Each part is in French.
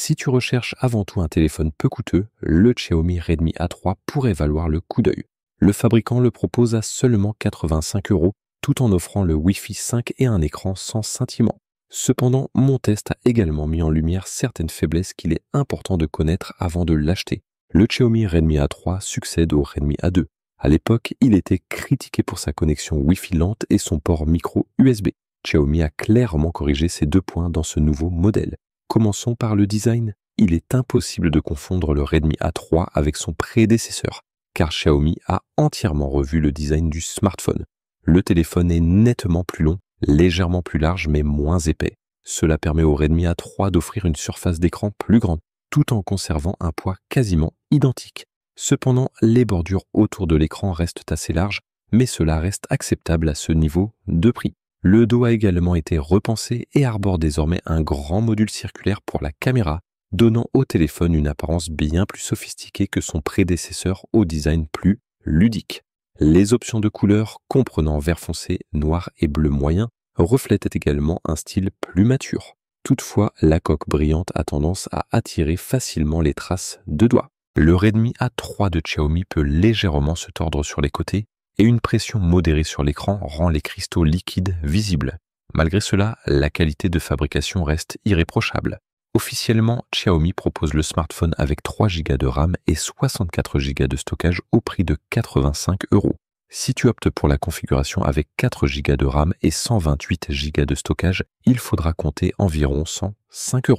Si tu recherches avant tout un téléphone peu coûteux, le Xiaomi Redmi A3 pourrait valoir le coup d'œil. Le fabricant le propose à seulement 85 €, tout en offrant le Wi-Fi 5 et un écran sans scintillement. Cependant, mon test a également mis en lumière certaines faiblesses qu'il est important de connaître avant de l'acheter. Le Xiaomi Redmi A3 succède au Redmi A2. À l'époque, il était critiqué pour sa connexion Wi-Fi lente et son port micro USB. Xiaomi a clairement corrigé ces deux points dans ce nouveau modèle. Commençons par le design. Il est impossible de confondre le Redmi A3 avec son prédécesseur, car Xiaomi a entièrement revu le design du smartphone. Le téléphone est nettement plus long, légèrement plus large mais moins épais. Cela permet au Redmi A3 d'offrir une surface d'écran plus grande, tout en conservant un poids quasiment identique. Cependant, les bordures autour de l'écran restent assez larges, mais cela reste acceptable à ce niveau de prix. Le dos a également été repensé et arbore désormais un grand module circulaire pour la caméra, donnant au téléphone une apparence bien plus sophistiquée que son prédécesseur au design plus ludique. Les options de couleurs, comprenant vert foncé, noir et bleu moyen, reflètent également un style plus mature. Toutefois, la coque brillante a tendance à attirer facilement les traces de doigts. Le Redmi A3 de Xiaomi peut légèrement se tordre sur les côtés et une pression modérée sur l'écran rend les cristaux liquides visibles. Malgré cela, la qualité de fabrication reste irréprochable. Officiellement, Xiaomi propose le smartphone avec 3 Go de RAM et 64 Go de stockage au prix de 85 €. Si tu optes pour la configuration avec 4 Go de RAM et 128 Go de stockage, il faudra compter environ 105 €.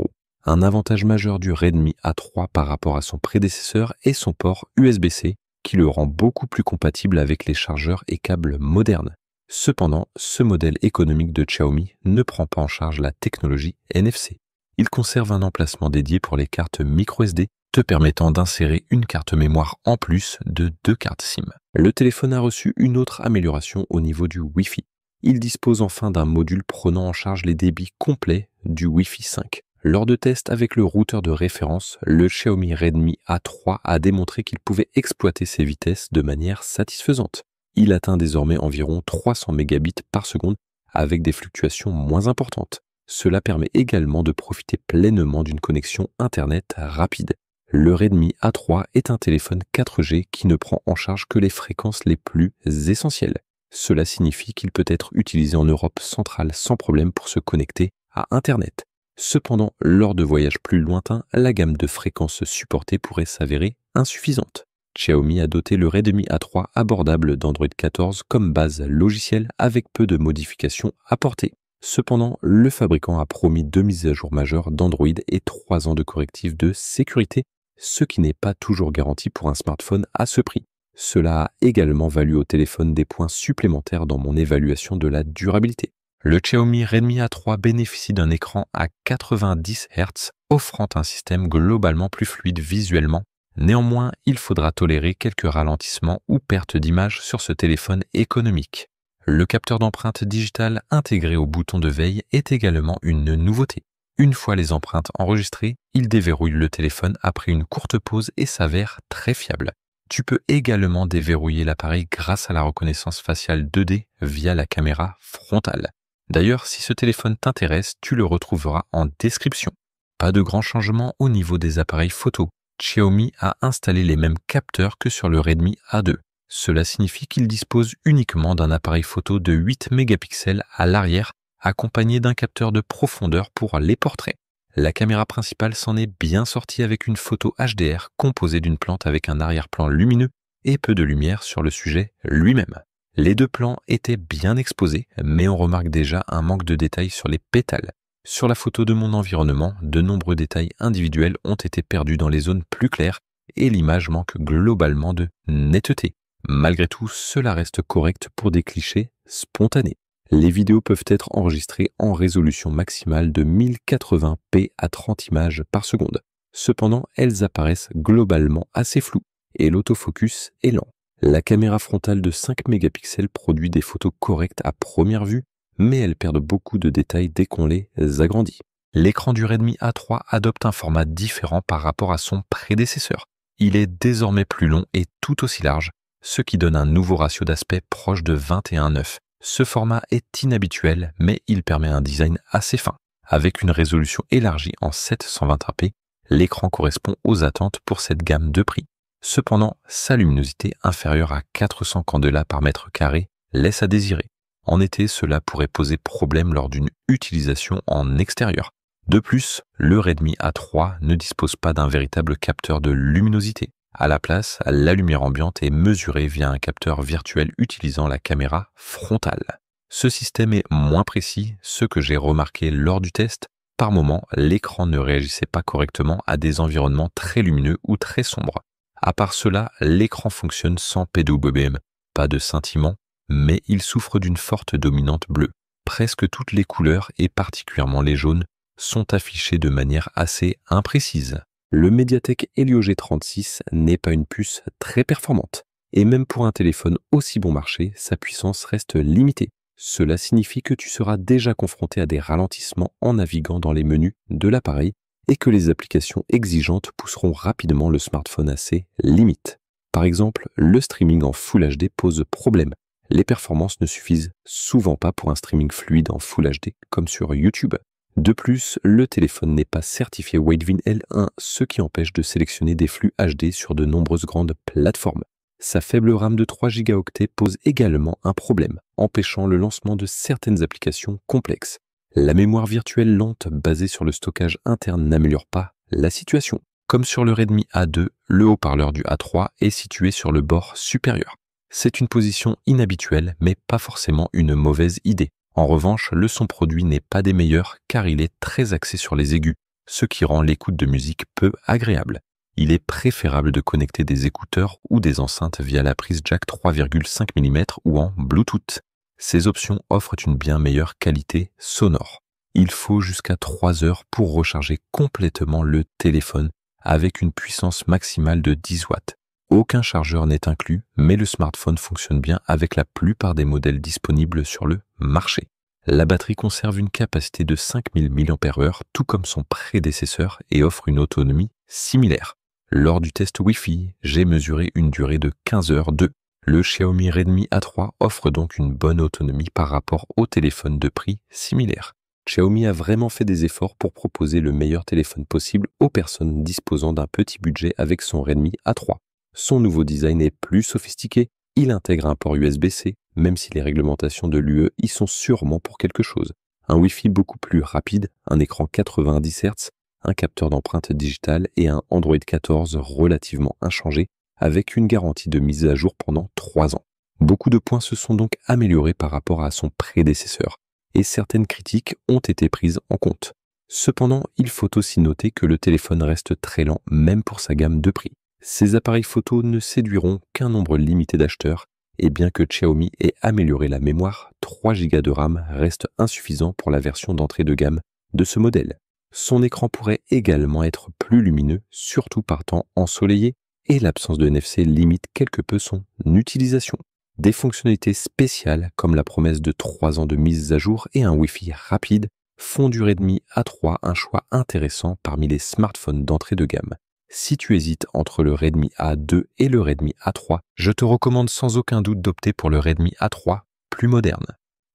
Un avantage majeur du Redmi A3 par rapport à son prédécesseur est son port USB-C, qui le rend beaucoup plus compatible avec les chargeurs et câbles modernes. Cependant, ce modèle économique de Xiaomi ne prend pas en charge la technologie NFC. Il conserve un emplacement dédié pour les cartes microSD, te permettant d'insérer une carte mémoire en plus de 2 cartes SIM. Le téléphone a reçu une autre amélioration au niveau du Wi-Fi. Il dispose enfin d'un module prenant en charge les débits complets du Wi-Fi 5. Lors de tests avec le routeur de référence, le Xiaomi Redmi A3 a démontré qu'il pouvait exploiter ces vitesses de manière satisfaisante. Il atteint désormais environ 300 mégabits par seconde avec des fluctuations moins importantes. Cela permet également de profiter pleinement d'une connexion Internet rapide. Le Redmi A3 est un téléphone 4G qui ne prend en charge que les fréquences les plus essentielles. Cela signifie qu'il peut être utilisé en Europe centrale sans problème pour se connecter à Internet. Cependant, lors de voyages plus lointains, la gamme de fréquences supportée pourrait s'avérer insuffisante. Xiaomi a doté le Redmi A3 abordable d'Android 14 comme base logicielle avec peu de modifications apportées. Cependant, le fabricant a promis 2 mises à jour majeures d'Android et 3 ans de correctifs de sécurité, ce qui n'est pas toujours garanti pour un smartphone à ce prix. Cela a également valu au téléphone des points supplémentaires dans mon évaluation de la durabilité. Le Xiaomi Redmi A3 bénéficie d'un écran à 90 Hz, offrant un système globalement plus fluide visuellement. Néanmoins, il faudra tolérer quelques ralentissements ou pertes d'image sur ce téléphone économique. Le capteur d'empreinte digitale intégré au bouton de veille est également une nouveauté. Une fois les empreintes enregistrées, il déverrouille le téléphone après une courte pause et s'avère très fiable. Tu peux également déverrouiller l'appareil grâce à la reconnaissance faciale 2D via la caméra frontale. D'ailleurs, si ce téléphone t'intéresse, tu le retrouveras en description. Pas de grands changements au niveau des appareils photo. Xiaomi a installé les mêmes capteurs que sur le Redmi A2. Cela signifie qu'il dispose uniquement d'un appareil photo de 8 mégapixels à l'arrière, accompagné d'un capteur de profondeur pour les portraits. La caméra principale s'en est bien sortie avec une photo HDR composée d'une plante avec un arrière-plan lumineux et peu de lumière sur le sujet lui-même. Les deux plans étaient bien exposés, mais on remarque déjà un manque de détails sur les pétales. Sur la photo de mon environnement, de nombreux détails individuels ont été perdus dans les zones plus claires et l'image manque globalement de netteté. Malgré tout, cela reste correct pour des clichés spontanés. Les vidéos peuvent être enregistrées en résolution maximale de 1080p à 30 images par seconde. Cependant, elles apparaissent globalement assez floues et l'autofocus est lent. La caméra frontale de 5 mégapixels produit des photos correctes à première vue, mais elles perdent beaucoup de détails dès qu'on les agrandit. L'écran du Redmi A3 adopte un format différent par rapport à son prédécesseur. Il est désormais plus long et tout aussi large, ce qui donne un nouveau ratio d'aspect proche de 21:9. Ce format est inhabituel, mais il permet un design assez fin. Avec une résolution élargie en 720p, L'écran correspond aux attentes pour cette gamme de prix. Cependant, sa luminosité inférieure à 400 candela par mètre carré laisse à désirer. En été, cela pourrait poser problème lors d'une utilisation en extérieur. De plus, le Redmi A3 ne dispose pas d'un véritable capteur de luminosité. À la place, la lumière ambiante est mesurée via un capteur virtuel utilisant la caméra frontale. Ce système est moins précis, ce que j'ai remarqué lors du test. Par moment, l'écran ne réagissait pas correctement à des environnements très lumineux ou très sombres. À part cela, l'écran fonctionne sans PWM. Pas de scintillement, mais il souffre d'une forte dominante bleue. Presque toutes les couleurs, et particulièrement les jaunes, sont affichées de manière assez imprécise. Le Mediatek Helio G36 n'est pas une puce très performante. Et même pour un téléphone aussi bon marché, sa puissance reste limitée. Cela signifie que tu seras déjà confronté à des ralentissements en naviguant dans les menus de l'appareil et que les applications exigeantes pousseront rapidement le smartphone à ses limites. Par exemple, le streaming en Full HD pose problème. Les performances ne suffisent souvent pas pour un streaming fluide en Full HD comme sur YouTube. De plus, le téléphone n'est pas certifié Wavin L1, ce qui empêche de sélectionner des flux HD sur de nombreuses grandes plateformes. Sa faible RAM de 3 Go pose également un problème, empêchant le lancement de certaines applications complexes. La mémoire virtuelle lente basée sur le stockage interne n'améliore pas la situation. Comme sur le Redmi A2, le haut-parleur du A3 est situé sur le bord supérieur. C'est une position inhabituelle, mais pas forcément une mauvaise idée. En revanche, le son produit n'est pas des meilleurs car il est très axé sur les aigus, ce qui rend l'écoute de musique peu agréable. Il est préférable de connecter des écouteurs ou des enceintes via la prise jack 3,5 mm ou en Bluetooth. Ces options offrent une bien meilleure qualité sonore. Il faut jusqu'à 3 heures pour recharger complètement le téléphone avec une puissance maximale de 10 watts. Aucun chargeur n'est inclus, mais le smartphone fonctionne bien avec la plupart des modèles disponibles sur le marché. La batterie conserve une capacité de 5000 mAh, tout comme son prédécesseur, et offre une autonomie similaire. Lors du test Wi-Fi, j'ai mesuré une durée de 15 heures de. Le Xiaomi Redmi A3 offre donc une bonne autonomie par rapport aux téléphones de prix similaires. Xiaomi a vraiment fait des efforts pour proposer le meilleur téléphone possible aux personnes disposant d'un petit budget avec son Redmi A3. Son nouveau design est plus sophistiqué, il intègre un port USB-C, même si les réglementations de l'UE y sont sûrement pour quelque chose. Un Wi-Fi beaucoup plus rapide, un écran 90 Hz, un capteur d'empreinte digitale et un Android 14 relativement inchangé, avec une garantie de mise à jour pendant 3 ans. Beaucoup de points se sont donc améliorés par rapport à son prédécesseur, et certaines critiques ont été prises en compte. Cependant, il faut aussi noter que le téléphone reste très lent même pour sa gamme de prix. Ces appareils photo ne séduiront qu'un nombre limité d'acheteurs, et bien que Xiaomi ait amélioré la mémoire, 3 Go de RAM reste insuffisant pour la version d'entrée de gamme de ce modèle. Son écran pourrait également être plus lumineux, surtout par temps ensoleillé, et l'absence de NFC limite quelque peu son utilisation. Des fonctionnalités spéciales comme la promesse de 3 ans de mise à jour et un Wi-Fi rapide font du Redmi A3 un choix intéressant parmi les smartphones d'entrée de gamme. Si tu hésites entre le Redmi A2 et le Redmi A3, je te recommande sans aucun doute d'opter pour le Redmi A3 plus moderne.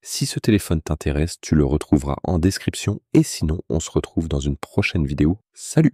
Si ce téléphone t'intéresse, tu le retrouveras en description et sinon on se retrouve dans une prochaine vidéo. Salut!